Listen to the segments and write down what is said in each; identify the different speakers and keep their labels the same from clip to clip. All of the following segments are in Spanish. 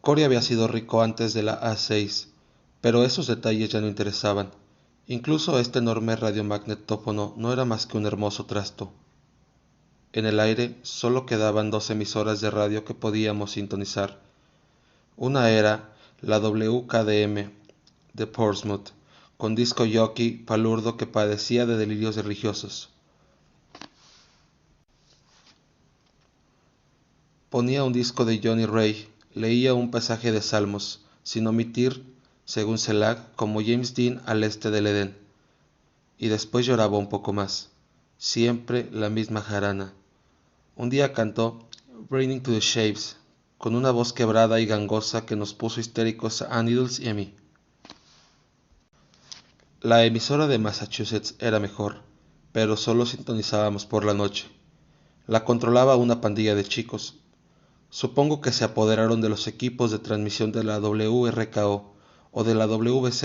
Speaker 1: Cory había sido rico antes de la A6, pero esos detalles ya no interesaban. Incluso este enorme radiomagnetófono no era más que un hermoso trasto. En el aire solo quedaban 2 emisoras de radio que podíamos sintonizar. Una era la WKDM de Portsmouth, con disco jockey palurdo que padecía de delirios religiosos. Ponía un disco de Johnny Ray, leía un pasaje de Salmos, sin omitir, según Selag, como James Dean al este del Edén, y después lloraba un poco más. Siempre la misma jarana. Un día cantó Raining to the Shapes, con una voz quebrada y gangosa que nos puso histéricos a Needles y a mí. La emisora de Massachusetts era mejor, pero solo sintonizábamos por la noche. La controlaba una pandilla de chicos. Supongo que se apoderaron de los equipos de transmisión de la WRKO o de la WZ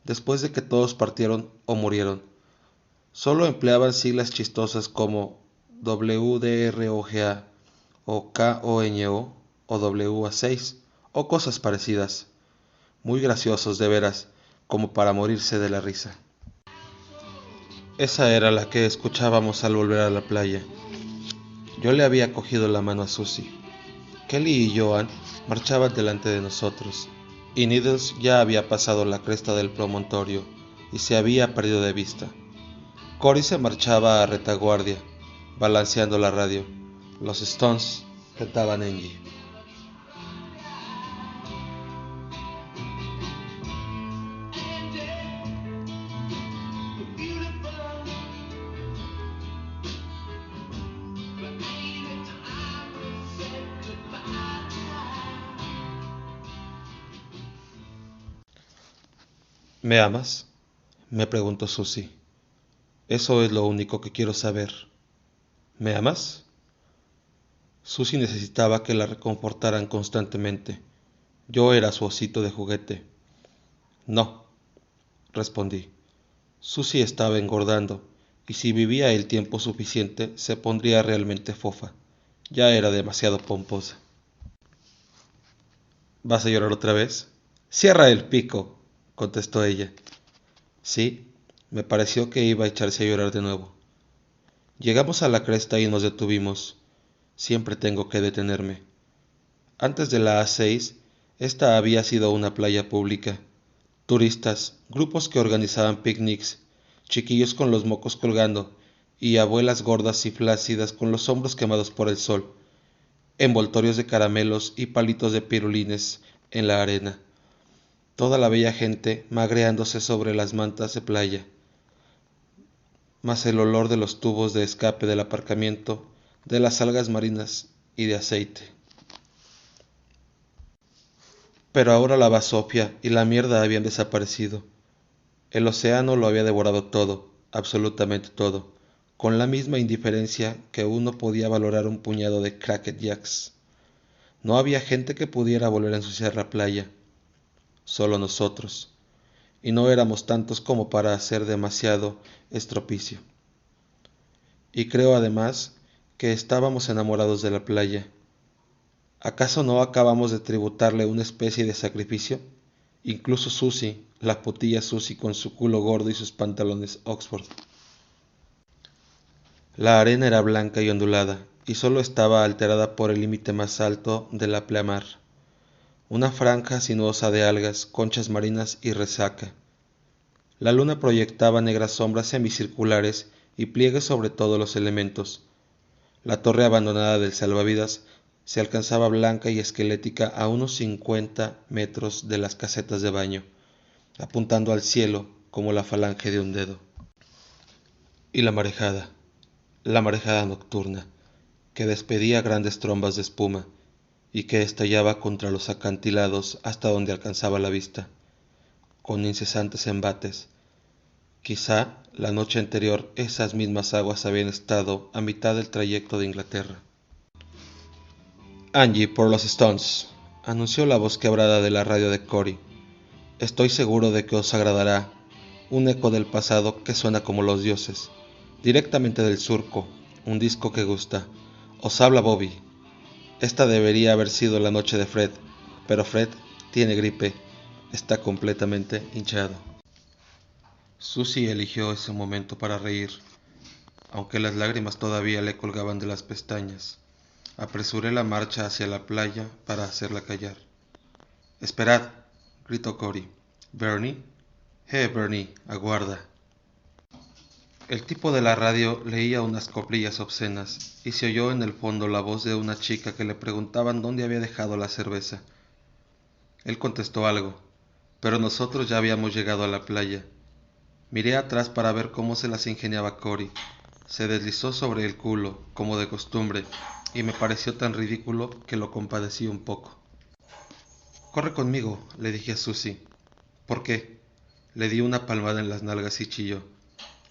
Speaker 1: después de que todos partieron o murieron. Solo empleaban siglas chistosas como WDROGA o KONO o WA6 o cosas parecidas. Muy graciosos de veras, como para morirse de la risa. Esa era la que escuchábamos al volver a la playa. Yo le había cogido la mano a Susie. Kelly y Joan marchaban delante de nosotros, y Needles ya había pasado la cresta del promontorio y se había perdido de vista. Cory se marchaba a retaguardia, balanceando la radio. Los Stones cantaban Angie. ¿Me amas?, me preguntó Susie. Eso es lo único que quiero saber. ¿Me amas? Susie necesitaba que la reconfortaran constantemente. Yo era su osito de juguete. No, respondí. Susie estaba engordando, y si vivía el tiempo suficiente se pondría realmente fofa. Ya era demasiado pomposa. ¿Vas a llorar otra vez? Cierra el pico, contestó ella. Sí, me pareció que iba a echarse a llorar de nuevo. Llegamos a la cresta y nos detuvimos. Siempre tengo que detenerme. Antes de la A6, esta había sido una playa pública. Turistas, grupos que organizaban picnics, chiquillos con los mocos colgando y abuelas gordas y flácidas con los hombros quemados por el sol, envoltorios de caramelos y palitos de pirulines en la arena. Toda la bella gente magreándose sobre las mantas de playa, más el olor de los tubos de escape del aparcamiento, de las algas marinas y de aceite. Pero ahora la basofia y la mierda habían desaparecido. El océano lo había devorado todo, absolutamente todo, con la misma indiferencia que uno podía valorar un puñado de cracked jacks. No había gente que pudiera volver a ensuciar la playa, solo nosotros, y no éramos tantos como para hacer demasiado estropicio. Y creo además que estábamos enamorados de la playa. ¿Acaso no acabamos de tributarle una especie de sacrificio? Incluso Susie, la putilla Susie con su culo gordo y sus pantalones Oxford. La arena era blanca y ondulada, y solo estaba alterada por el límite más alto de la pleamar, una franja sinuosa de algas, conchas marinas y resaca. La luna proyectaba negras sombras semicirculares y pliegues sobre todos los elementos. La torre abandonada del salvavidas se alcanzaba blanca y esquelética a unos 50 metros de las casetas de baño, apuntando al cielo como la falange de un dedo. Y la marejada nocturna, que despedía grandes trombas de espuma y que estallaba contra los acantilados hasta donde alcanzaba la vista, con incesantes embates. Quizá la noche anterior esas mismas aguas habían estado a mitad del trayecto de Inglaterra. Angie por los Stones, anunció la voz quebrada de la radio de Cory. Estoy seguro de que os agradará. Un eco del pasado que suena como los dioses. Directamente del surco, un disco que gusta. Os habla Bobby. Esta debería haber sido la noche de Fred, pero Fred tiene gripe, está completamente hinchado. Susie eligió ese momento para reír, aunque las lágrimas todavía le colgaban de las pestañas. Apresuré la marcha hacia la playa para hacerla callar. —¡Esperad! —gritó Cory. —¿Bernie? Bernie, aguarda. El tipo de la radio leía unas coplillas obscenas, y se oyó en el fondo la voz de una chica que le preguntaban dónde había dejado la cerveza. Él contestó algo, pero nosotros ya habíamos llegado a la playa. Miré atrás para ver cómo se las ingeniaba Cory. Se deslizó sobre el culo, como de costumbre, y me pareció tan ridículo que lo compadecí un poco. —Corre conmigo —le dije a Susie. —¿Por qué? Le di una palmada en las nalgas y chilló.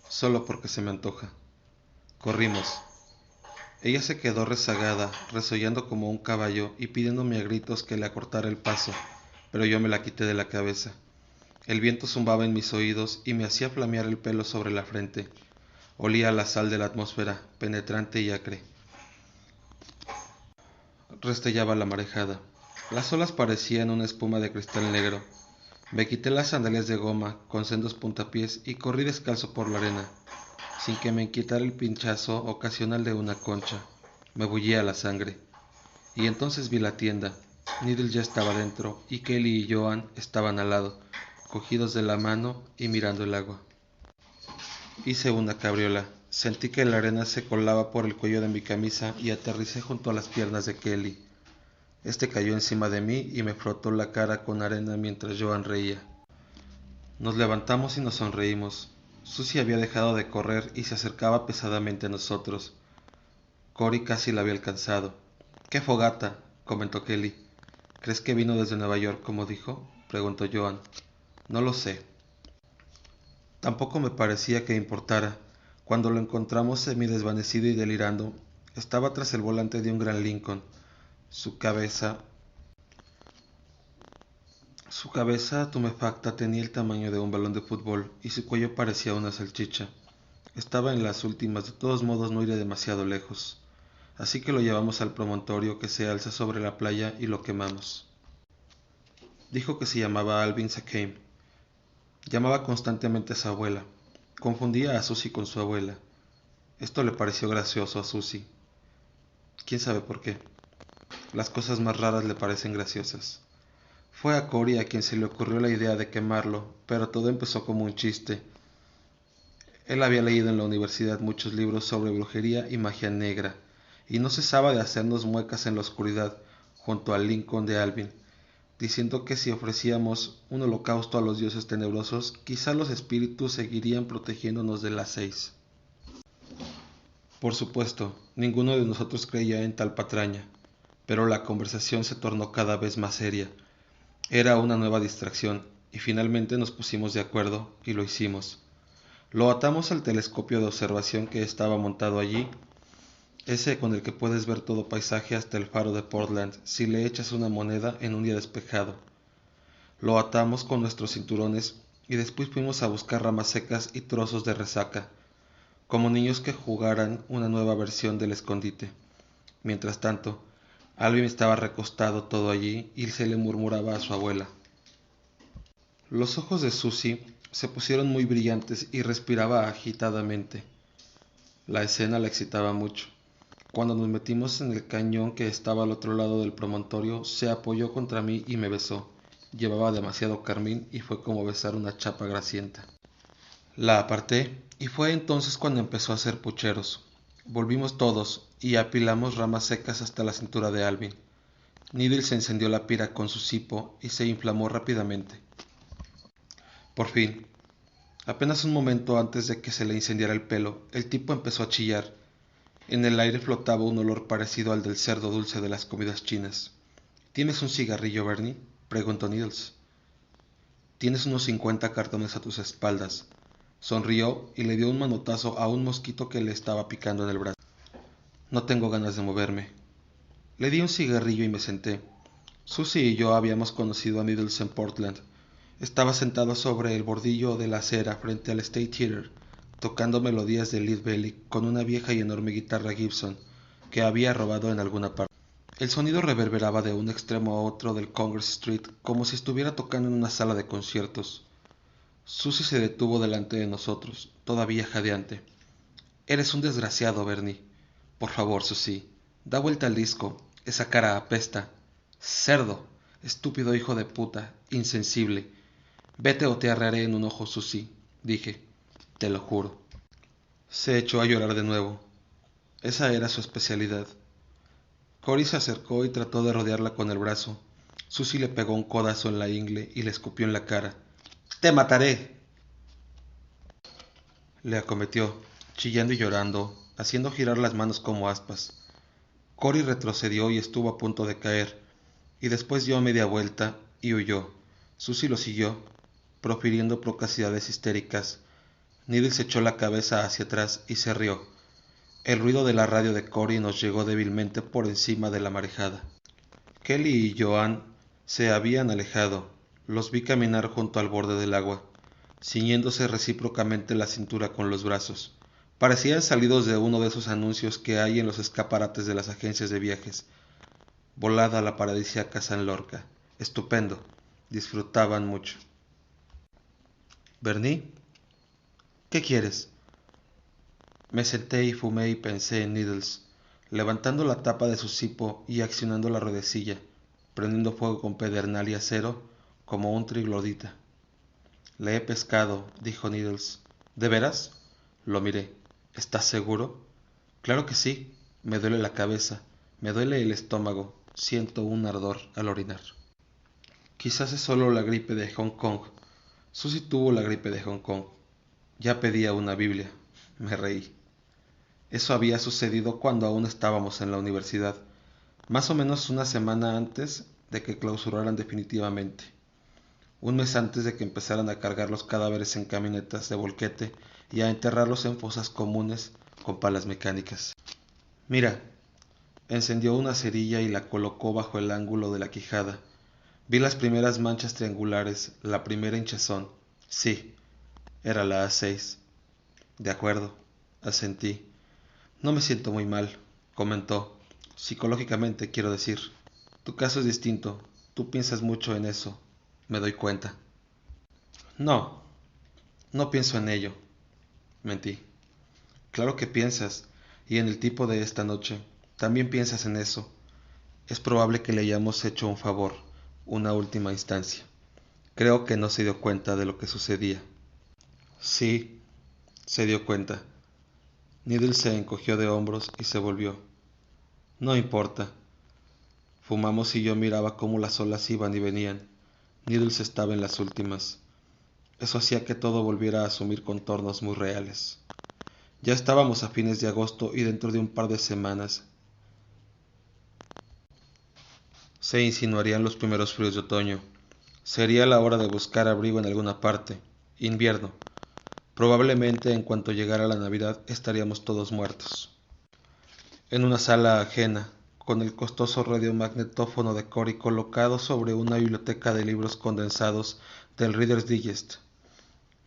Speaker 1: —Solo porque se me antoja. Corrimos. Ella se quedó rezagada, resollando como un caballo y pidiéndome a gritos que le acortara el paso, pero yo me la quité de la cabeza. El viento zumbaba en mis oídos y me hacía flamear el pelo sobre la frente. Olía a la sal de la atmósfera, penetrante y acre. Restellaba la marejada. Las olas parecían una espuma de cristal negro. Me quité las sandalias de goma con sendos puntapiés y corrí descalzo por la arena, sin que me inquietara el pinchazo ocasional de una concha. Me bullía la sangre. Y entonces vi la tienda. Needle ya estaba dentro y Kelly y Joan estaban al lado, cogidos de la mano y mirando el agua. Hice una cabriola. Sentí que la arena se colaba por el cuello de mi camisa y aterricé junto a las piernas de Kelly. Este cayó encima de mí y me frotó la cara con arena mientras Joan reía. Nos levantamos y nos sonreímos. Susie había dejado de correr y se acercaba pesadamente a nosotros. Cory casi la había alcanzado. —¡Qué fogata! —comentó Kelly. —¿Crees que vino desde Nueva York, como dijo? —preguntó Joan. —No lo sé. Tampoco me parecía que importara. Cuando lo encontramos semidesvanecido y delirando, estaba tras el volante de un gran Lincoln. Su cabeza tumefacta tenía el tamaño de un balón de fútbol y su cuello parecía una salchicha. Estaba en las últimas, de todos modos no iré demasiado lejos. Así que lo llevamos al promontorio que se alza sobre la playa y lo quemamos. Dijo que se llamaba Alvin Sakheim. Llamaba constantemente a su abuela. Confundía a Susie con su abuela. Esto le pareció gracioso a Susie. ¿Quién sabe por qué? Las cosas más raras le parecen graciosas. Fue a Cory a quien se le ocurrió la idea de quemarlo, pero todo empezó como un chiste. Él había leído en la universidad muchos libros sobre brujería y magia negra, y no cesaba de hacernos muecas en la oscuridad, junto al Lincoln de Alvin, diciendo que si ofrecíamos un holocausto a los dioses tenebrosos, quizá los espíritus seguirían protegiéndonos de las 6. Por supuesto, ninguno de nosotros creía en tal patraña, pero la conversación se tornó cada vez más seria. Era una nueva distracción, y finalmente nos pusimos de acuerdo, y lo hicimos. Lo atamos al telescopio de observación que estaba montado allí, ese con el que puedes ver todo paisaje hasta el faro de Portland si le echas una moneda en un día despejado. Lo atamos con nuestros cinturones y después fuimos a buscar ramas secas y trozos de resaca, como niños que jugaran una nueva versión del escondite. Mientras tanto, Alvin estaba recostado todo allí y se le murmuraba a su abuela. Los ojos de Susie se pusieron muy brillantes y respiraba agitadamente. La escena la excitaba mucho. Cuando nos metimos en el cañón que estaba al otro lado del promontorio, se apoyó contra mí y me besó. Llevaba demasiado carmín y fue como besar una chapa grasienta. La aparté y fue entonces cuando empezó a hacer pucheros. Volvimos todos y apilamos ramas secas hasta la cintura de Alvin. Needle se encendió la pira con su cipo y se inflamó rápidamente. Por fin, apenas un momento antes de que se le incendiara el pelo, el tipo empezó a chillar. En el aire flotaba un olor parecido al del cerdo dulce de las comidas chinas. —¿Tienes un cigarrillo, Bernie? —preguntó Needles. —Tienes unos 50 cartones a tus espaldas. Sonrió y le dio un manotazo a un mosquito que le estaba picando en el brazo. —No tengo ganas de moverme. Le di un cigarrillo y me senté. Susie y yo habíamos conocido a Needles en Portland. Estaba sentado sobre el bordillo de la acera frente al State Theater, tocando melodías de Lead Belly con una vieja y enorme guitarra Gibson que había robado en alguna parte. El sonido reverberaba de un extremo a otro del Congress Street como si estuviera tocando en una sala de conciertos. Susie se detuvo delante de nosotros, todavía jadeante. Eres un desgraciado, Bernie. Por favor, Susie, da vuelta al disco. Esa cara apesta. Cerdo, estúpido hijo de puta, insensible. Vete o te arrearé en un ojo, Susie, dije. Te lo juro. Se echó a llorar de nuevo. Esa era su especialidad. Cory se acercó y trató de rodearla con el brazo. Susie le pegó un codazo en la ingle y le escupió en la cara. ¡Te mataré!, le acometió, chillando y llorando, haciendo girar las manos como aspas. Cory retrocedió y estuvo a punto de caer, y después dio media vuelta y huyó. Susie lo siguió, profiriendo procacidades histéricas. Needles echó la cabeza hacia atrás y se rió. El ruido de la radio de Cory nos llegó débilmente por encima de la marejada. Kelly y Joan se habían alejado. Los vi caminar junto al borde del agua, ciñéndose recíprocamente la cintura con los brazos. Parecían salidos de uno de esos anuncios que hay en los escaparates de las agencias de viajes. Volada a la paradisíaca San Lorca. Estupendo. Disfrutaban mucho. ¿Bernie? ¿Qué quieres? Me senté y fumé y pensé en Needles, levantando la tapa de su cipo y accionando la ruedecilla, prendiendo fuego con pedernal y acero como un triglodita. Le he pescado, dijo Needles. ¿De veras? Lo miré. ¿Estás seguro? Claro que sí. Me duele la cabeza, me duele el estómago, siento un ardor al orinar. Quizás es solo la gripe de Hong Kong. Susie tuvo la gripe de Hong Kong. Ya pedía una Biblia. Me reí. Eso había sucedido cuando aún estábamos en la universidad, más o menos una semana antes de que clausuraran definitivamente, un mes antes de que empezaran a cargar los cadáveres en camionetas de volquete y a enterrarlos en fosas comunes con palas mecánicas. Mira, encendió una cerilla y la colocó bajo el ángulo de la quijada. Vi las primeras manchas triangulares, la primera hinchazón. Sí, era la A6. De acuerdo, asentí. No me siento muy mal, comentó. Psicológicamente, quiero decir. Tu caso es distinto. Tú piensas mucho en eso. Me doy cuenta. No, no pienso en ello. Mentí. Claro que piensas, y en el tipo de esta noche. También piensas en eso. Es probable que le hayamos hecho un favor, una última instancia. Creo que no se dio cuenta de lo que sucedía. Sí, se dio cuenta. Needles se encogió de hombros y se volvió. No importa. Fumamos y yo miraba cómo las olas iban y venían. Needles estaba en las últimas. Eso hacía que todo volviera a asumir contornos muy reales. Ya estábamos a fines de agosto y dentro de un par de semanas se insinuarían los primeros fríos de otoño. Sería la hora de buscar abrigo en alguna parte. Invierno. Probablemente en cuanto llegara la Navidad estaríamos todos muertos. En una sala ajena, con el costoso radiomagnetófono de Cory colocado sobre una biblioteca de libros condensados del Reader's Digest,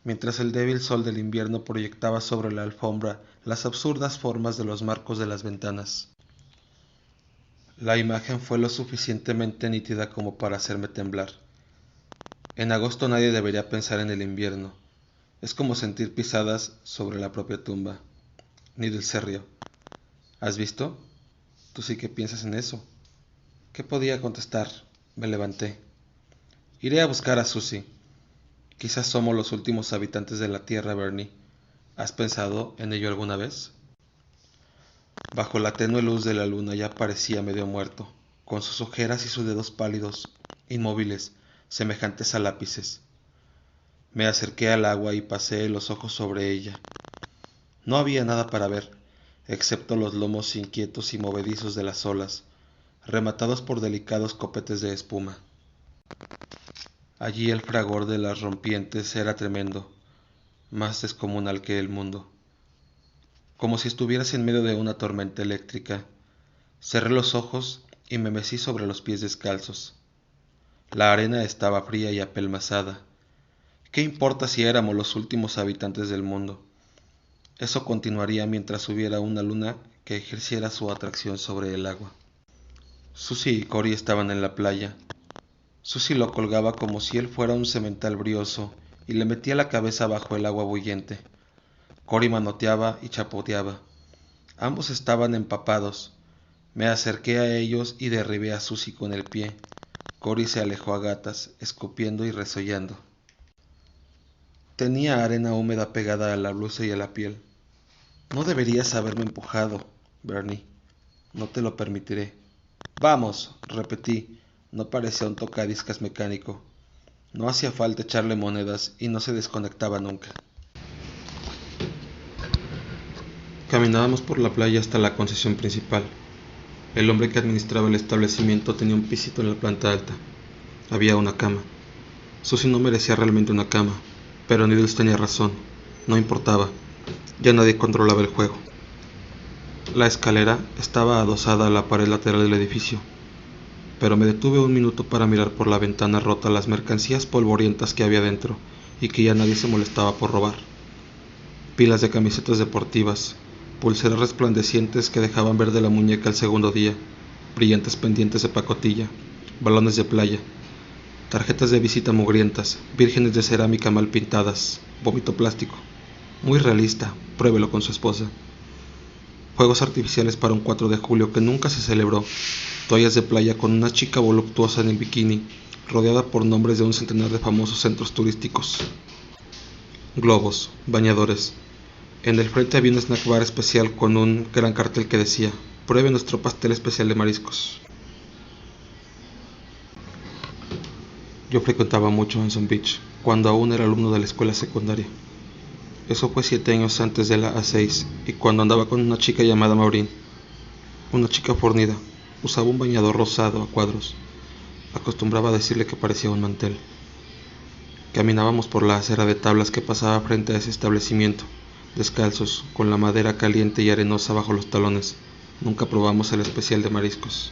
Speaker 1: mientras el débil sol del invierno proyectaba sobre la alfombra las absurdas formas de los marcos de las ventanas. La imagen fue lo suficientemente nítida como para hacerme temblar. En agosto nadie debería pensar en el invierno. Es como sentir pisadas sobre la propia tumba. Needles se rió. ¿Has visto? Tú sí que piensas en eso. ¿Qué podía contestar? Me levanté. Iré a buscar a Susie. Quizás somos los últimos habitantes de la Tierra, Bernie. ¿Has pensado en ello alguna vez? Bajo la tenue luz de la luna ya parecía medio muerto, con sus ojeras y sus dedos pálidos, inmóviles, semejantes a lápices. Me acerqué al agua y pasé los ojos sobre ella. No había nada para ver, excepto los lomos inquietos y movedizos de las olas, rematados por delicados copetes de espuma. Allí el fragor de las rompientes era tremendo, más descomunal que el mundo. Como si estuvieras en medio de una tormenta eléctrica. Cerré los ojos y me mecí sobre los pies descalzos. La arena estaba fría y apelmazada. ¿Qué importa si éramos los últimos habitantes del mundo? Eso continuaría mientras hubiera una luna que ejerciera su atracción sobre el agua. Susie y Cory estaban en la playa. Susie lo colgaba como si él fuera un semental brioso y le metía la cabeza bajo el agua bullente. Cory manoteaba y chapoteaba. Ambos estaban empapados. Me acerqué a ellos y derribé a Susie con el pie. Cory se alejó a gatas, escupiendo y resollando. Tenía arena húmeda pegada a la blusa y a la piel. No deberías haberme empujado, Bernie. No te lo permitiré. Vamos, repetí. No parecía un tocadiscas mecánico. No hacía falta echarle monedas y no se desconectaba nunca. Caminábamos por la playa hasta la concesión principal. El hombre que administraba el establecimiento tenía un pisito en la planta alta. Había una cama. Susie no merecía realmente una cama, pero Needles tenía razón. No importaba. Ya nadie controlaba el juego. La escalera estaba adosada a la pared lateral del edificio, pero me detuve un minuto para mirar por la ventana rota las mercancías polvorientas que había dentro y que ya nadie se molestaba por robar. Pilas de camisetas deportivas, pulseras resplandecientes que dejaban ver de la muñeca al segundo día, brillantes pendientes de pacotilla, balones de playa, tarjetas de visita mugrientas, vírgenes de cerámica mal pintadas, vómito plástico. Muy realista, pruébelo con su esposa. Fuegos artificiales para un 4 de julio que nunca se celebró, toallas de playa con una chica voluptuosa en el bikini, rodeada por nombres de un centenar de famosos centros turísticos. Globos, bañadores. En el frente había un snack bar especial con un gran cartel que decía: pruebe nuestro pastel especial de mariscos. Yo frecuentaba mucho Anson Beach, cuando aún era alumno de la escuela secundaria. Eso fue 7 años antes de la A6, y cuando andaba con una chica llamada Maureen. Una chica fornida, usaba un bañador rosado a cuadros. Acostumbraba a decirle que parecía un mantel. Caminábamos por la acera de tablas que pasaba frente a ese establecimiento, descalzos, con la madera caliente y arenosa bajo los talones. Nunca probamos el especial de mariscos.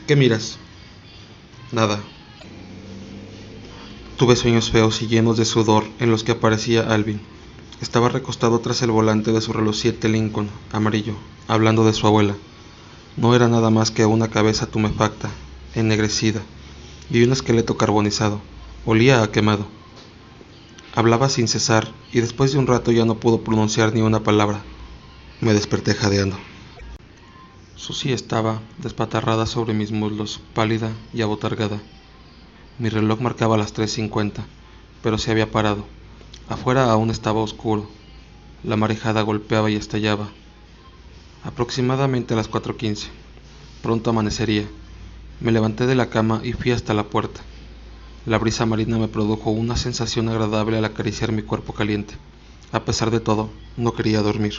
Speaker 1: ¿Qué miras? Nada. Tuve sueños feos y llenos de sudor en los que aparecía Alvin. Estaba recostado tras el volante de su reluciente Lincoln amarillo, hablando de su abuela. No era nada más que una cabeza tumefacta, ennegrecida, y un esqueleto carbonizado. Olía a quemado. Hablaba sin cesar, y después de un rato ya no pudo pronunciar ni una palabra. Me desperté jadeando. Susie estaba despatarrada sobre mis muslos, pálida y abotargada. Mi reloj marcaba las 3:50, pero se había parado. Afuera aún estaba oscuro. La marejada golpeaba y estallaba. Aproximadamente a las 4:15. Pronto amanecería. Me levanté de la cama y fui hasta la puerta. La brisa marina me produjo una sensación agradable al acariciar mi cuerpo caliente. A pesar de todo, no quería dormir.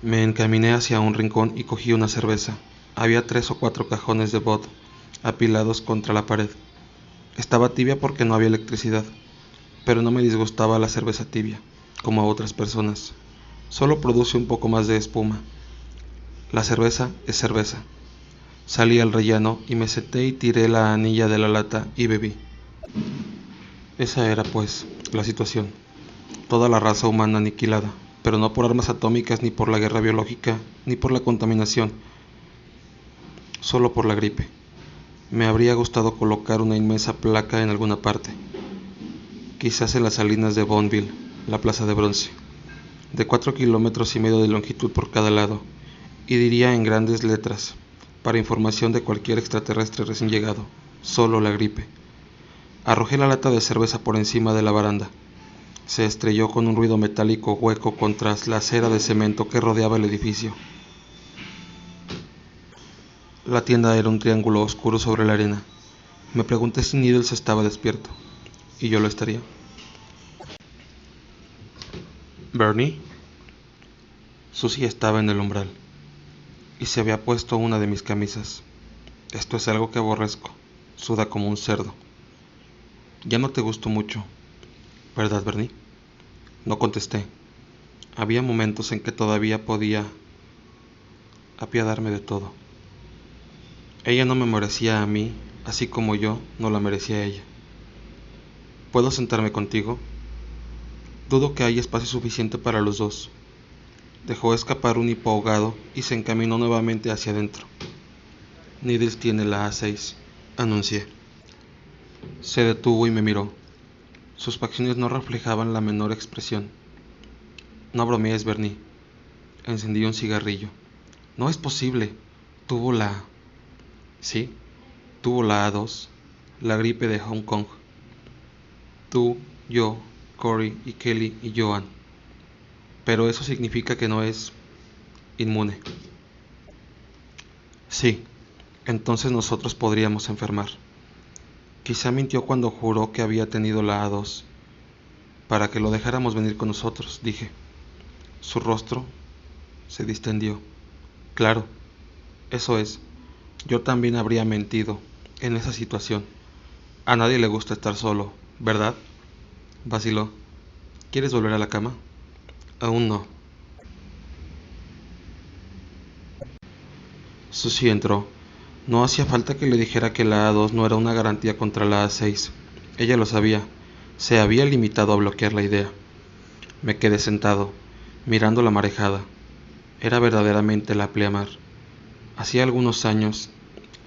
Speaker 1: Me encaminé hacia un rincón y cogí una cerveza. Había 3 o 4 cajones de vodka apilados contra la pared. Estaba tibia porque no había electricidad, pero no me disgustaba la cerveza tibia, como a otras personas. Solo produce un poco más de espuma. La cerveza es cerveza. Salí al rellano y me senté y tiré la anilla de la lata y bebí. Esa era, pues, la situación. Toda la raza humana aniquilada, pero no por armas atómicas, ni por la guerra biológica, ni por la contaminación, solo por la gripe. Me habría gustado colocar una inmensa placa en alguna parte, quizás en las salinas de Bonneville, la plaza de bronce, de 4,5 kilómetros de longitud por cada lado, y diría en grandes letras, para información de cualquier extraterrestre recién llegado: solo la gripe. Arrojé la lata de cerveza por encima de la baranda. Se estrelló con un ruido metálico hueco contra la acera de cemento que rodeaba el edificio. La tienda era un triángulo oscuro sobre la arena. Me pregunté si Needles estaba despierto, y yo lo estaría. ¿Bernie? Susie estaba en el umbral, y se había puesto una de mis camisas. Esto es algo que aborrezco. Suda como un cerdo. Ya no te gustó mucho, ¿verdad, Bernie? No contesté. Había momentos en que todavía podía apiadarme de todo. Ella no me merecía a mí, así como yo no la merecía a ella. ¿Puedo sentarme contigo? Dudo que haya espacio suficiente para los dos. Dejó escapar un hipo ahogado y se encaminó nuevamente hacia adentro. Needles tiene la A6, anuncié. Se detuvo y me miró. Sus facciones no reflejaban la menor expresión. No bromees, Bernie. Encendí un cigarrillo. No es posible. Tuvo la... Sí, tuvo la A2, la gripe de Hong Kong. Tú, yo, Corey y Kelly y Joan. Pero eso significa que no es inmune. Sí, entonces nosotros podríamos enfermar. Quizá mintió cuando juró que había tenido la A2, para que lo dejáramos venir con nosotros, dije. Su rostro se distendió. Claro, eso es. Yo también habría mentido en esa situación. A nadie le gusta estar solo, ¿verdad? Vaciló. ¿Quieres volver a la cama? Aún no. Susie entró. No hacía falta que le dijera que la A2 no era una garantía contra la A6. Ella lo sabía. Se había limitado a bloquear la idea. Me quedé sentado, mirando la marejada. Era verdaderamente la pleamar. Hacía algunos años,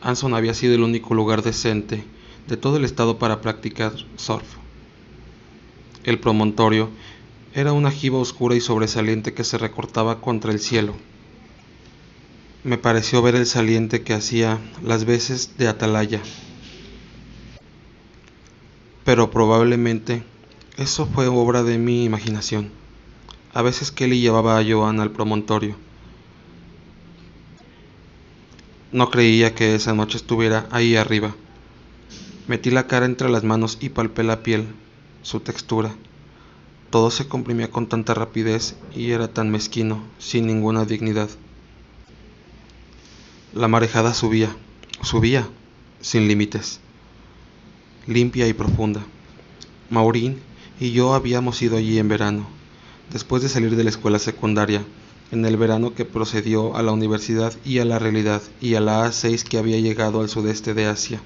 Speaker 1: Anson había sido el único lugar decente de todo el estado para practicar surf. El promontorio era una jiba oscura y sobresaliente que se recortaba contra el cielo. Me pareció ver el saliente que hacía las veces de atalaya. Pero probablemente eso fue obra de mi imaginación. A veces Kelly llevaba a Joan al promontorio. No creía que esa noche estuviera ahí arriba. Metí la cara entre las manos y palpé la piel, su textura. Todo se comprimía con tanta rapidez y era tan mezquino, sin ninguna dignidad. La marejada subía, sin límites, limpia y profunda. Maureen y yo habíamos ido allí en verano, después de salir de la escuela secundaria, en el verano que procedió a la universidad y a la realidad y a la A6 que había llegado al sudeste de Asia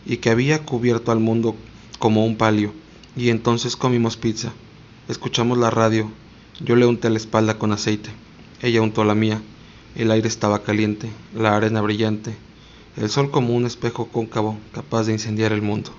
Speaker 1: y que había cubierto al mundo como un palio, y entonces comimos pizza, escuchamos la radio, yo le unté la espalda con aceite, ella untó la mía, el aire estaba caliente, la arena brillante, el sol como un espejo cóncavo capaz de incendiar el mundo.